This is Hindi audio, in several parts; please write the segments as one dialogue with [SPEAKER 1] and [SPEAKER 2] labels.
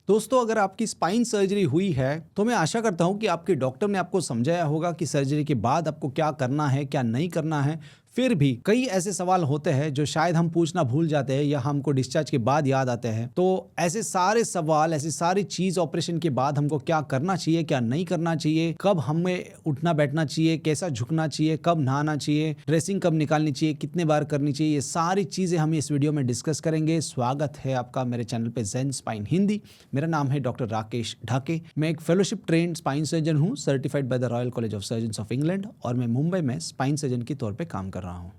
[SPEAKER 1] दोस्तों, अगर आपकी स्पाइन सर्जरी हुई है तो मैं आशा करता हूं कि आपके डॉक्टर ने आपको समझाया होगा कि सर्जरी के बाद आपको क्या करना है, क्या नहीं करना है। फिर भी कई ऐसे सवाल होते हैं जो शायद हम पूछना भूल जाते हैं या हमको डिस्चार्ज के बाद याद आते हैं। तो ऐसे सारे सवाल, ऐसी सारी चीज ऑपरेशन के बाद हमको क्या करना चाहिए, क्या नहीं करना चाहिए, कब हमें उठना बैठना चाहिए, कैसा झुकना चाहिए, कब नहाना चाहिए, ड्रेसिंग कब निकालनी चाहिए, कितने बार करनी चाहिए, ये सारी चीजें हम इस वीडियो में डिस्कस करेंगे। स्वागत है आपका मेरे चैनल पे ज़ेन स्पाइन हिंदी। मेरा नाम है डॉक्टर राकेश ढाके। मैं एक फेलोशिप ट्रेन्ड स्पाइन सर्जन हूँ, certified by the royal college of surgeons of England, और मैं मुंबई में स्पाइन सर्जन के तौर पे काम कर रहा हूँ।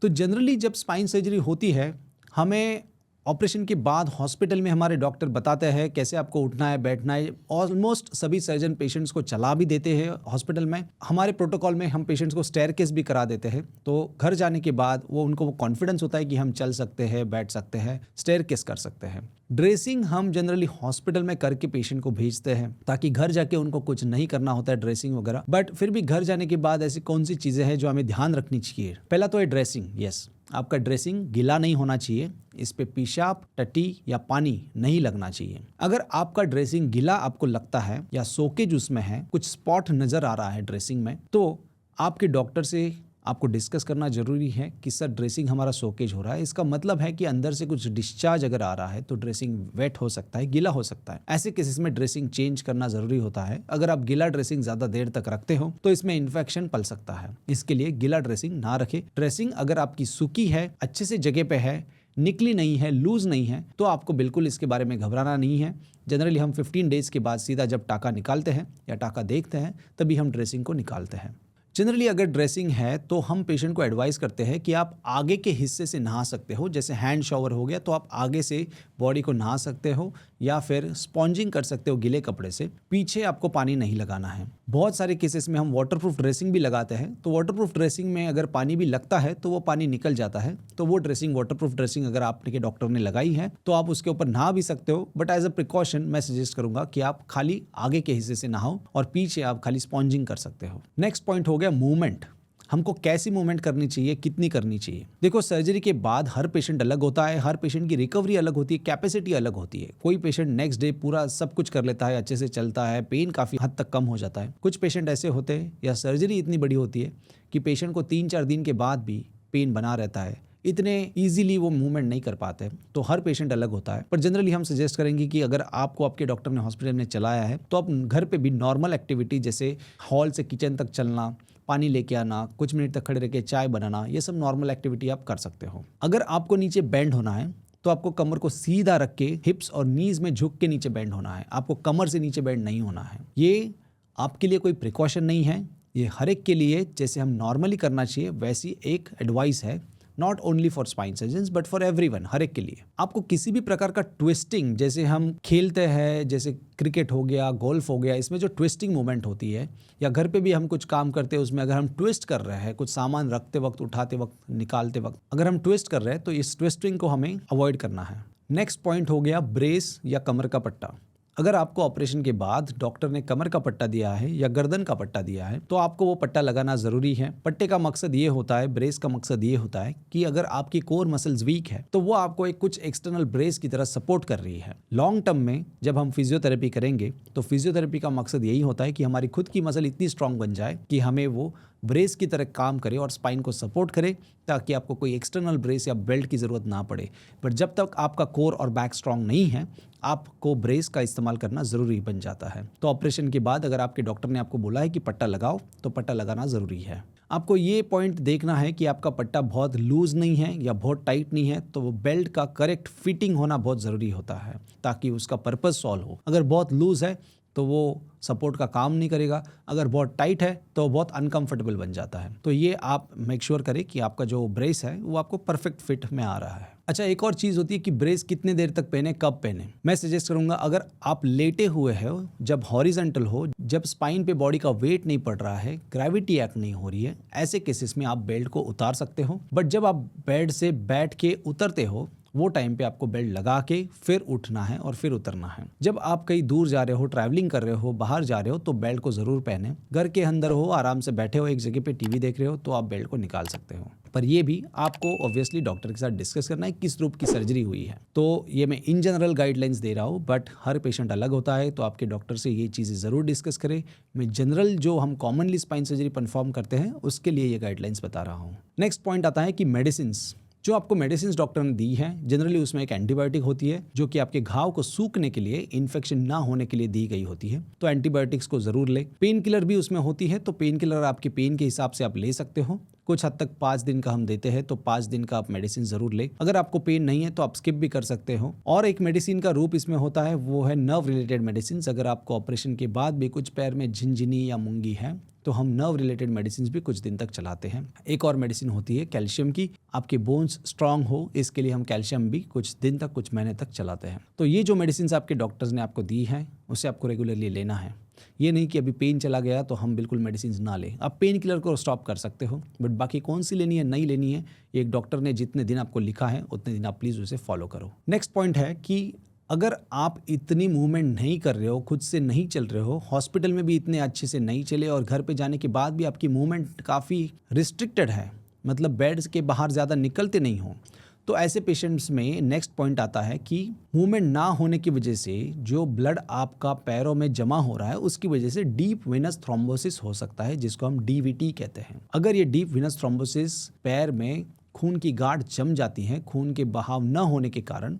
[SPEAKER 1] तो जनरली जब स्पाइन सर्जरी होती है, हमें ऑपरेशन के बाद हॉस्पिटल में हमारे डॉक्टर बताते हैं कैसे आपको उठना है, बैठना है। ऑलमोस्ट सभी सर्जन पेशेंट्स को चला भी देते हैं हॉस्पिटल में। हमारे प्रोटोकॉल में हम पेशेंट्स को स्टेयरकेस भी करा देते हैं। तो घर जाने के बाद उनको कॉन्फिडेंस होता है कि हम चल सकते हैं, बैठ सकते हैं, स्टेयरकेस कर सकते हैं। ड्रेसिंग हम जनरली हॉस्पिटल में करके पेशेंट को भेजते हैं ताकि घर जाके उनको कुछ नहीं करना होता है, ड्रेसिंग वगैरह। बट फिर भी घर जाने के बाद ऐसी कौन सी चीज़ें हैं जो हमें ध्यान रखनी चाहिए? पहला तो है ड्रेसिंग। यस, आपका ड्रेसिंग गीला नहीं होना चाहिए। इस पे पेशाब, टट्टी या पानी नहीं लगना चाहिए। अगर आपका ड्रेसिंग गीला आपको लगता है या सोकेज उसमें है, कुछ स्पॉट नजर आ रहा है ड्रेसिंग में, तो आपके डॉक्टर से आपको डिस्कस करना जरूरी है कि सर ड्रेसिंग हमारा सोकेज हो रहा है। इसका मतलब है कि अंदर से कुछ डिस्चार्ज अगर आ रहा है तो ड्रेसिंग वेट हो सकता है, गीला हो सकता है। ऐसे केसेस में ड्रेसिंग चेंज करना जरूरी होता है। अगर आप गीला ड्रेसिंग ज्यादा देर तक रखते हो तो इसमें इन्फेक्शन पल सकता है। इसके लिए गीला ड्रेसिंग ना रखें। ड्रेसिंग अगर आपकी सूखी है, अच्छे से जगह पे है, निकली नहीं है, लूज नहीं है, तो आपको बिल्कुल इसके बारे में घबराना नहीं है। जनरली हम 15 डेज के बाद सीधा जब टाका निकालते हैं या टाका देखते हैं तभी हम ड्रेसिंग को निकालते हैं। जनरली अगर ड्रेसिंग है तो हम पेशेंट को एडवाइस करते हैं कि आप आगे के हिस्से से नहा सकते हो। जैसे हैंड शावर हो गया तो आप आगे से बॉडी को नहा सकते हो, या फिर स्पॉन्जिंग कर सकते हो गीले कपड़े से। पीछे आपको पानी नहीं लगाना है। बहुत सारे केसेस में हम वाटरप्रूफ ड्रेसिंग भी लगाते हैं। तो वाटरप्रूफ ड्रेसिंग में अगर पानी भी लगता है तो वो पानी निकल जाता है। तो वो ड्रेसिंग, वाटरप्रूफ ड्रेसिंग अगर आपके डॉक्टर ने लगाई है तो आप उसके ऊपर नहा भी सकते हो। बट एज अ प्रिकॉशन मैं सजेस्ट करूंगा कि आप खाली आगे के हिस्से से नहाओ और पीछे आप खाली स्पॉन्जिंग कर सकते हो। नेक्स्ट पॉइंट हो गया मूवमेंट। हमको कैसी मूवमेंट करनी चाहिए, कितनी करनी चाहिए? देखो, सर्जरी के बाद हर पेशेंट अलग होता है, हर पेशेंट की रिकवरी अलग होती है, कैपेसिटी अलग होती है। कोई पेशेंट नेक्स्ट डे पूरा सब कुछ कर लेता है, अच्छे से चलता है, पेन काफ़ी हद तक कम हो जाता है। कुछ पेशेंट ऐसे होते हैं या सर्जरी इतनी बड़ी होती है कि पेशेंट को 3-4 दिन के बाद भी पेन बना रहता है, इतने इजीली वो मूवमेंट नहीं कर पाते। तो हर पेशेंट अलग होता है। पर जनरली हम सजेस्ट करेंगे कि अगर आपको आपके डॉक्टर ने हॉस्पिटल में चलाया है तो आप घर पे भी नॉर्मल एक्टिविटी जैसे हॉल से किचन तक चलना, पानी लेके आना, कुछ मिनट तक खड़े रह के चाय बनाना, ये सब नॉर्मल एक्टिविटी आप कर सकते हो। अगर आपको नीचे बेंड होना है तो आपको कमर को सीधा रख के हिप्स और नीज में झुक के नीचे बेंड होना है। आपको कमर से नीचे बेंड नहीं होना है। ये आपके लिए कोई प्रिकॉशन नहीं है, ये हर एक के लिए जैसे हम नॉर्मली करना चाहिए वैसी एक एडवाइस है। Not only for spine surgeons but for everyone, हर एक के लिए। आपको किसी भी प्रकार का ट्विस्टिंग, जैसे हम खेलते हैं, जैसे क्रिकेट हो गया, गोल्फ हो गया, इसमें जो ट्विस्टिंग मूवमेंट होती है, या घर पे भी हम कुछ काम करते हैं उसमें अगर हम ट्विस्ट कर रहे हैं, कुछ सामान रखते वक्त, उठाते वक्त, निकालते वक्त अगर हम ट्विस्ट कर रहे हैं तो इस ट्विस्टिंग को हमें अवॉइड करना है। नेक्स्ट पॉइंट हो गया ब्रेस या कमर का पट्टा। अगर आपको ऑपरेशन के बाद डॉक्टर ने कमर का पट्टा दिया है या गर्दन का पट्टा दिया है तो आपको वो पट्टा लगाना जरूरी है। पट्टे का मकसद ये होता है, ब्रेस का मकसद ये होता है कि अगर आपकी कोर मसल्स वीक है तो वो आपको एक कुछ एक्सटर्नल ब्रेस की तरह सपोर्ट कर रही है। लॉन्ग टर्म में जब हम फिजियोथेरेपी करेंगे तो फिजियोथेरेपी का मकसद यही होता है कि हमारी खुद की मसल इतनी स्ट्रांग बन जाए कि हमें वो ब्रेस की तरह काम करे और स्पाइन को सपोर्ट करे, ताकि आपको कोई एक्सटर्नल ब्रेस या बेल्ट की ज़रूरत ना पड़े। पर जब तक आपका कोर और बैक स्ट्रांग नहीं है, आपको ब्रेस का इस्तेमाल करना ज़रूरी बन जाता है। तो ऑपरेशन के बाद अगर आपके डॉक्टर ने आपको बोला है कि पट्टा लगाओ तो पट्टा लगाना ज़रूरी है। आपको ये पॉइंट देखना है कि आपका पट्टा बहुत लूज नहीं है या बहुत टाइट नहीं है, तो वो बेल्ट का करेक्ट फिटिंग होना बहुत ज़रूरी होता है ताकि उसका पर्पज़ सॉल्व हो। अगर बहुत लूज है तो वो सपोर्ट का काम नहीं करेगा, अगर बहुत टाइट है तो बहुत अनकंफर्टेबल बन जाता है। तो ये आप मेक श्योर करें कि आपका जो ब्रेस है वो आपको परफेक्ट फिट में आ रहा है। अच्छा, एक और चीज़ होती है कि ब्रेस कितने देर तक पहने, कब पहने। मैं सजेस्ट करूंगा अगर आप लेटे हुए हो, जब हॉरिजॉन्टल हो, जब स्पाइन पे बॉडी का वेट नहीं पड़ रहा है, ग्रेविटी एक्ट नहीं हो रही है, ऐसे केसेस में आप बेल्ट को उतार सकते हो। बट जब आप बेड से बैठ के उतरते हो वो टाइम पे आपको बेल्ट लगा के फिर उठना है और फिर उतरना है। जब आप कहीं दूर जा रहे हो, ट्रैवलिंग कर रहे हो, बाहर जा रहे हो तो बेल्ट को ज़रूर पहने। घर के अंदर हो, आराम से बैठे हो, एक जगह पे टीवी देख रहे हो तो आप बेल्ट को निकाल सकते हो। पर ये भी आपको ऑब्वियसली डॉक्टर के साथ डिस्कस करना है किस रूप की सर्जरी हुई है। तो ये मैं इन जनरल गाइडलाइंस दे रहा हूँ, बट हर पेशेंट अलग होता है, तो आपके डॉक्टर से ये चीज़ें ज़रूर डिस्कस करें। मैं जनरल जो हम कॉमनली स्पाइन सर्जरी परफॉर्म करते हैं उसके लिए ये गाइडलाइंस बता रहा हूँ। नेक्स्ट पॉइंट आता है कि मेडिसिन्स, जो आपको मेडिसिन डॉक्टर ने दी है, जनरली उसमें एक एंटीबायोटिक होती है जो कि आपके घाव को सूखने के लिए, इन्फेक्शन ना होने के लिए दी गई होती है, तो एंटीबायोटिक्स को जरूर ले। पेन किलर भी उसमें होती है, तो पेन किलर आपके पेन के हिसाब से आप ले सकते हो। कुछ हद तक 5 दिन का हम देते हैं, तो 5 दिन का आप मेडिसिन जरूर ले। अगर आपको पेन नहीं है तो आप स्किप भी कर सकते हो। और एक मेडिसिन का रूप इसमें होता है, वो है नर्व रिलेटेड मेडिसिन। अगर आपको ऑपरेशन के बाद भी कुछ पैर में झिनझिनी या मूंगी है तो हम नर्व रिलेटेड मेडिसिन भी कुछ दिन तक चलाते हैं। एक और मेडिसिन होती है कैल्शियम की, आपके बोन्स स्ट्रांग हो इसके लिए हम कैल्शियम भी कुछ दिन तक, कुछ महीने तक चलाते हैं। तो ये जो मेडिसिन आपके डॉक्टर्स ने आपको दी है उसे आपको रेगुलरली लेना है। ये नहीं कि अभी पेन चला गया तो हम बिल्कुल मेडिसिन ना लें। आप पेन किलर को स्टॉप कर सकते हो, बट बाकी कौन सी लेनी है, नहीं लेनी है, एक डॉक्टर ने जितने दिन आपको लिखा है उतने दिन आप प्लीज़ उसे फॉलो करो। नेक्स्ट पॉइंट है कि अगर आप इतनी मूवमेंट नहीं कर रहे हो, खुद से नहीं चल रहे हो, हॉस्पिटल में भी इतने अच्छे से नहीं चले और घर पे जाने के बाद भी आपकी मूवमेंट काफ़ी रिस्ट्रिक्टेड है, मतलब बेड्स के बाहर ज़्यादा निकलते नहीं हो, तो ऐसे पेशेंट्स में नेक्स्ट पॉइंट आता है कि मूवमेंट ना होने की वजह से जो ब्लड आपका पैरों में जमा हो रहा है उसकी वजह से डीप वेनस थ्रोम्बोसिस हो सकता है, जिसको हम डीवीटी कहते हैं। अगर ये डीप वेनस थ्रोम्बोसिस पैर में खून की गांठ जम जाती है खून के बहाव न होने के कारण,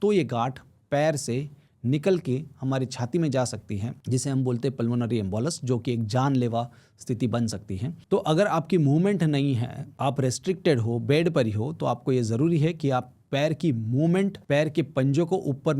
[SPEAKER 1] तो ये गांठ पैर से निकल के हमारी छाती में जा सकती है, जिसे हम बोलते हैं पल्मोनरी एम्बोलस, जो कि एक जानलेवा स्थिति बन सकती है। तो अगर आपकी मूवमेंट नहीं है, आप रेस्ट्रिक्टेड हो, बेड पर ही हो, तो आपको ये ज़रूरी है कि आप पैर की मूवमेंट, पैर के पंजों को ऊपर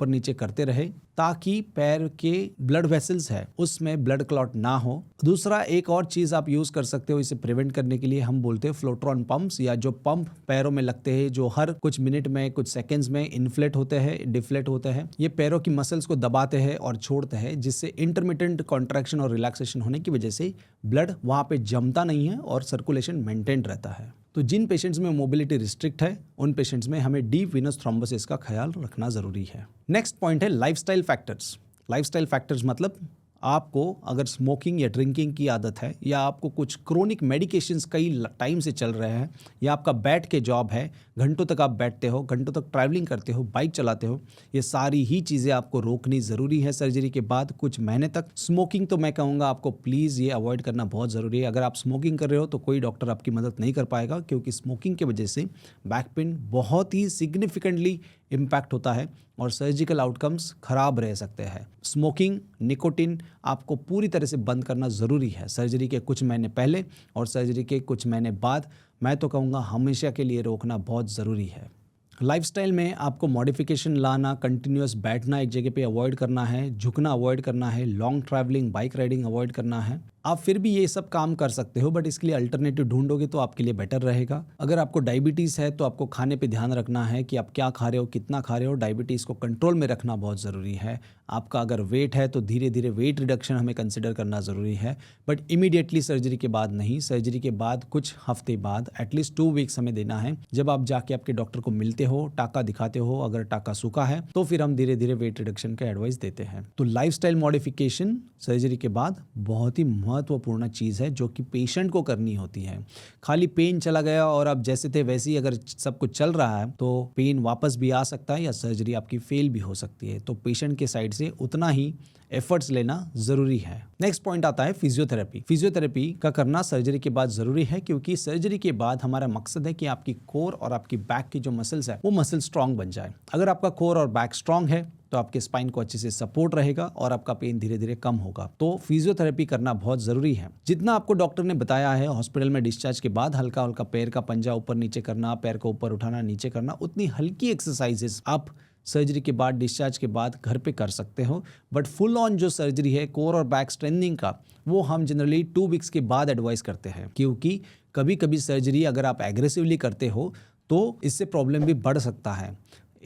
[SPEAKER 1] नीचे करते रहे, ताकि पैर के ब्लड वेसल्स है उसमें ब्लड क्लॉट ना हो। दूसरा एक और चीज आप यूज कर सकते हो इसे प्रिवेंट करने के लिए, हम बोलते हैं फ्लोट्रॉन पंप्स, या जो पंप पैरों में लगते हैं जो हर कुछ मिनट में, कुछ सेकंड्स में इन्फ्लेट होते हैं, डिफ्लेट होते हैं। ये पैरों की मसल्स को दबाते हैं और छोड़ते हैं, जिससे इंटरमिटेंट कॉन्ट्रैक्शन और रिलैक्सेशन होने की वजह से ब्लड वहां पे जमता नहीं है और सर्कुलेशन मेंटेन रहता है। तो जिन पेशेंट्स में मोबिलिटी रिस्ट्रिक्ट है उन पेशेंट्स में हमें डीप वेनस थ्रोम्बोसिस का ख्याल रखना जरूरी है। नेक्स्ट पॉइंट है लाइफस्टाइल फैक्टर्स। लाइफस्टाइल फैक्टर्स मतलब आपको अगर स्मोकिंग या ड्रिंकिंग की आदत है, या आपको कुछ क्रोनिक मेडिकेशंस कई टाइम से चल रहे हैं, या आपका बैठ के जॉब है, घंटों तक आप बैठते हो, घंटों तक ट्रैवलिंग करते हो, बाइक चलाते हो, ये सारी ही चीज़ें आपको रोकनी ज़रूरी है सर्जरी के बाद कुछ महीने तक। स्मोकिंग तो मैं कहूँगा आपको प्लीज़ ये अवॉइड करना बहुत ज़रूरी है। अगर आप स्मोकिंग कर रहे हो तो कोई डॉक्टर आपकी मदद नहीं कर पाएगा, क्योंकि स्मोकिंग की वजह से बैक पेन बहुत ही सिग्निफिकेंटली इम्पैक्ट होता है और सर्जिकल आउटकम्स खराब रह सकते हैं। स्मोकिंग, निकोटिन आपको पूरी तरह से बंद करना ज़रूरी है सर्जरी के कुछ महीने पहले और सर्जरी के कुछ महीने बाद। मैं तो कहूँगा हमेशा के लिए रोकना बहुत ज़रूरी है। लाइफस्टाइल में आपको मॉडिफिकेशन लाना, कंटिन्यूअस बैठना एक जगह पे अवॉइड करना है, झुकना अवॉइड करना है, long travelling, bike riding avoid करना है। आप फिर भी ये सब काम कर सकते हो, बट इसके लिए अल्टरनेटिव ढूंढोगे तो आपके लिए बेटर रहेगा। अगर आपको डायबिटीज़ है तो आपको खाने पे ध्यान रखना है कि आप क्या खा रहे हो, कितना खा रहे हो। डायबिटीज़ को कंट्रोल में रखना बहुत ज़रूरी है। आपका अगर वेट है तो धीरे धीरे वेट रिडक्शन हमें कंसिडर करना ज़रूरी है, बट इमीडिएटली सर्जरी के बाद नहीं। सर्जरी के बाद कुछ हफ्ते बाद एटलीस्ट 2 वीक्स हमें देना है। जब आप जाके आपके डॉक्टर को मिलते हो, टाका दिखाते हो, अगर टाका सूखा है तो फिर हम धीरे धीरे वेट रिडक्शन का एडवाइस देते हैं। तो लाइफस्टाइल मॉडिफिकेशन सर्जरी के बाद बहुत ही महत्वपूर्ण चीज़ है जो कि पेशेंट को करनी होती है। खाली पेन चला गया और आप जैसे थे वैसे ही अगर सब कुछ चल रहा है तो पेन वापस भी आ सकता है या सर्जरी आपकी फेल भी हो सकती है। तो पेशेंट के साइड से उतना ही एफर्ट्स लेना जरूरी है। नेक्स्ट पॉइंट आता है फिजियोथेरेपी। फिजियोथेरेपी का करना सर्जरी के बाद जरूरी है, क्योंकि सर्जरी के बाद हमारा मकसद है कि आपकी कोर और आपकी बैक की जो मसल्स है वो मसल स्ट्रांग बन जाए। अगर आपका कोर और बैक स्ट्रांग है तो आपके स्पाइन को अच्छे से सपोर्ट रहेगा और आपका पेन धीरे धीरे कम होगा। तो फिजियोथेरेपी करना बहुत जरूरी है। जितना आपको डॉक्टर ने बताया है हॉस्पिटल में डिस्चार्ज के बाद हल्का हल्का पैर का पंजा ऊपर नीचे करना, पैर को ऊपर उठाना नीचे करना, उतनी हल्की एक्सरसाइजेस आप सर्जरी के बाद, डिस्चार्ज के बाद घर पे कर सकते हो। बट फुल ऑन जो सर्जरी है कोर और बैक स्ट्रेंथनिंग का, वो हम जनरली 2 वीक्स के बाद एडवाइस करते हैं, क्योंकि कभी कभी सर्जरी अगर आप एग्रेसिवली करते हो तो इससे प्रॉब्लम भी बढ़ सकता है।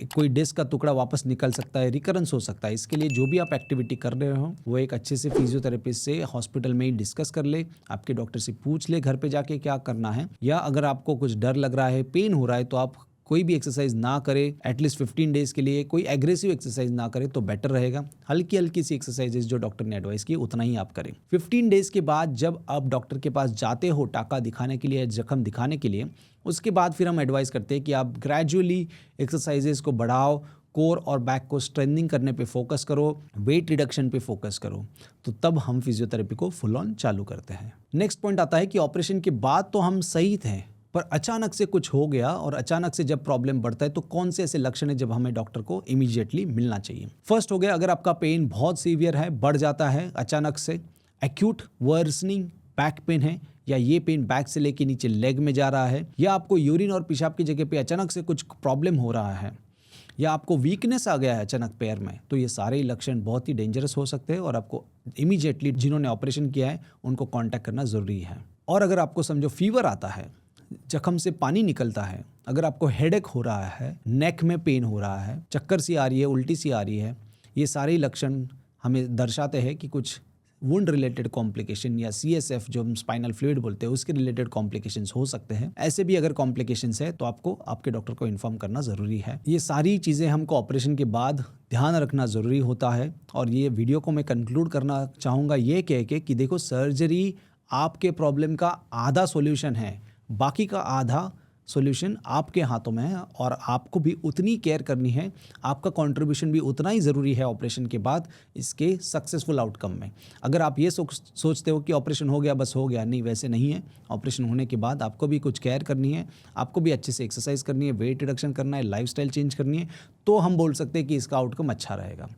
[SPEAKER 1] कोई डिस्क का टुकड़ा वापस निकल सकता है, रिकरेंस हो सकता है। इसके लिए जो भी आप एक्टिविटी कर रहे हो वो एक अच्छे से फिजियोथेरेपिस्ट से हॉस्पिटल में ही डिस्कस कर ले, आपके डॉक्टर से पूछ ले घर पे जाके क्या करना है। या अगर आपको कुछ डर लग रहा है, पेन हो रहा है, तो आप कोई भी एक्सरसाइज ना करे एटलीस्ट 15 डेज के लिए, कोई एग्रेसिव एक्सरसाइज ना करे तो बेटर रहेगा। हल्की हल्की सी एक्सरसाइजेज जो डॉक्टर ने एडवाइस की उतना ही आप करें। 15 डेज के बाद जब आप डॉक्टर के पास जाते हो टाका दिखाने के लिए, जख्म दिखाने के लिए, उसके बाद फिर हम एडवाइस करते हैं कि आप ग्रेजुअली एक्सरसाइजेज को बढ़ाओ, कोर और बैक को स्ट्रेंथनिंग करने पे फोकस करो, वेट रिडक्शन पे फोकस करो, तो तब हम फिजियोथेरेपी को फुल ऑन चालू करते हैं। नेक्स्ट पॉइंट आता है कि ऑपरेशन के बाद तो हम सही थे, पर अचानक से कुछ हो गया और अचानक से जब प्रॉब्लम बढ़ता है तो कौन से ऐसे लक्षण है जब हमें डॉक्टर को इमीडिएटली मिलना चाहिए। फर्स्ट हो गया, अगर आपका पेन बहुत सीवियर है, बढ़ जाता है अचानक से, एक्यूट वर्सनिंग बैक पेन है, या ये पेन बैक से लेके नीचे लेग में जा रहा है, या आपको यूरिन और पेशाब की जगह पे अचानक से कुछ प्रॉब्लम हो रहा है, या आपको वीकनेस आ गया है अचानक पैर में, तो ये सारे लक्षण बहुत ही डेंजरस हो सकते हैं और आपको इमीडिएटली जिन्होंने ऑपरेशन किया है उनको कांटेक्ट करना ज़रूरी है। और अगर आपको समझो फीवर आता है, जख्म से पानी निकलता है, अगर आपको हेडेक हो रहा है, नेक में पेन हो रहा है, चक्कर सी आ रही है, उल्टी सी आ रही है, ये सारे लक्षण हमें दर्शाते हैं कि कुछ वुंड रिलेटेड कॉम्प्लिकेशन या CSF जो हम स्पाइनल फ्लूइड बोलते हैं उसके रिलेटेड कॉम्प्लिकेशंस हो सकते हैं। ऐसे भी अगर कॉम्प्लिकेशंस है तो आपको आपके डॉक्टर को इन्फॉर्म करना ज़रूरी है। ये सारी चीज़ें हमको ऑपरेशन के बाद ध्यान रखना ज़रूरी होता है। और ये वीडियो को मैं कंक्लूड करना चाहूँगा ये कह के कि देखो, सर्जरी आपके प्रॉब्लम का आधा सॉल्यूशन है, बाकी का आधा सॉल्यूशन आपके हाथों में है और आपको भी उतनी केयर करनी है, आपका कंट्रीब्यूशन भी उतना ही ज़रूरी है ऑपरेशन के बाद इसके सक्सेसफुल आउटकम में। अगर आप ये सोचते हो कि ऑपरेशन हो गया बस हो गया, नहीं, वैसे नहीं है। ऑपरेशन होने के बाद आपको भी कुछ केयर करनी है, आपको भी अच्छे से एक्सरसाइज करनी है, वेट रिडक्शन करना है, लाइफस्टाइल चेंज करनी है, तो हम बोल सकते हैं कि इसका आउटकम अच्छा रहेगा।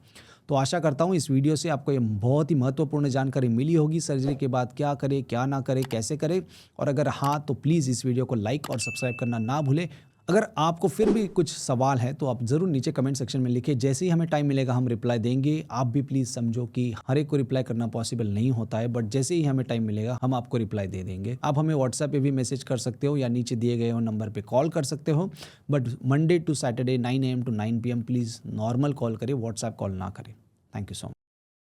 [SPEAKER 1] तो आशा करता हूँ इस वीडियो से आपको ये बहुत ही महत्वपूर्ण जानकारी मिली होगी, सर्जरी के बाद क्या करें, क्या ना करें, कैसे करें। और अगर हाँ तो प्लीज़ इस वीडियो को लाइक और सब्सक्राइब करना ना भूलें। अगर आपको फिर भी कुछ सवाल है तो आप ज़रूर नीचे कमेंट सेक्शन में लिखिए, जैसे ही हमें टाइम मिलेगा हम रिप्लाई देंगे। आप भी प्लीज़ समझो कि हर एक को रिप्लाई करना पॉसिबल नहीं होता है, बट जैसे ही हमें टाइम मिलेगा हम आपको रिप्लाई दे देंगे। आप हमें व्हाट्सएप पे भी मैसेज कर सकते हो या नीचे दिए गए हो नंबर पे कॉल कर सकते हो, but Monday to Saturday 9 AM to 9 PM please normal call करें, व्हाट्सएप कॉल ना करें। Thank you so much.